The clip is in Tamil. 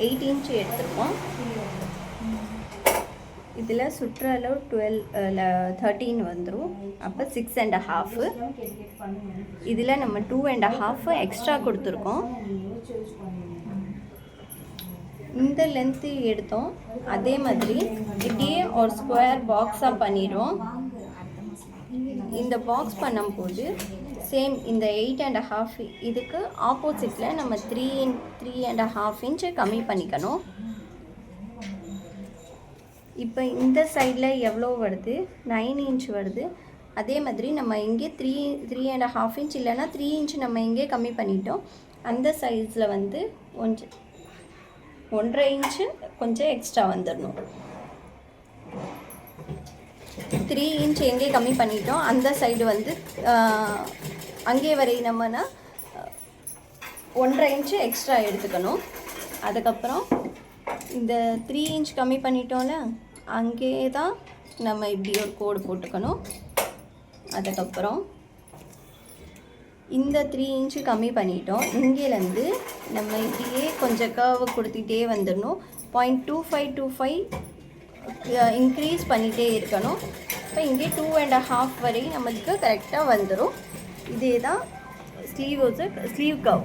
8 இன்ச் எடுத்துருக்கோம். இதில் சுற்ற அளவு 13 வந்துடும். அப்போ 6.5. இதில் நம்ம 2.5 எக்ஸ்ட்ரா கொடுத்துருக்கோம். இந்த லென்த்து எடுத்தோம். அதே மாதிரி இப்படியே ஒரு ஸ்கொயர் பாக்ஸாக பண்ணிடுவோம். இந்த பாக்ஸ் பண்ணும்போது சேம் இந்த 8.5 இதுக்கு ஆப்போசிட்டில் நம்ம 3.5 இன்ச்சு கம்மி பண்ணிக்கணும். இப்போ இந்த சைடில் எவ்வளோ வருது? 9 இன்ச் வருது. அதே மாதிரி நம்ம இங்கே 3.5 இன்ச் இல்லைன்னா 3 இன்ச் நம்ம இங்கே கம்மி பண்ணிட்டோம். அந்த சைஸில் வந்து 1.5 இன்ச்சு கொஞ்சம் எக்ஸ்ட்ரா வந்துடணும். 3 இன்ச் எங்கே கம்மி பண்ணிட்டோம், அந்த சைடு வந்து அங்கே வரை நம்மனா 1.5 இன்ச்சு எக்ஸ்ட்ரா எடுத்துக்கணும். அதுக்கப்புறம் இந்த 3 இன்ச் கம்மி பண்ணிட்டோம்ல, அங்கே தான் நம்ம இப்படி ஒரு கோடு போட்டுக்கணும். அதுக்கப்புறம் இந்த 3 இன்ச்சு கம்மி பண்ணிட்டோம். இங்கேருந்து நம்ம இப்படியே கொஞ்சம் கர்வு கொடுத்துட்டே வந்துடணும். 0.2525 இன்க்ரீஸ் பண்ணிகிட்டே இருக்கணும். இப்போ இங்கே 2.5 வரை நம்மளுக்கு கரெக்டாக வந்துடும். இதே தான் ஸ்லீவ் கர்வ்.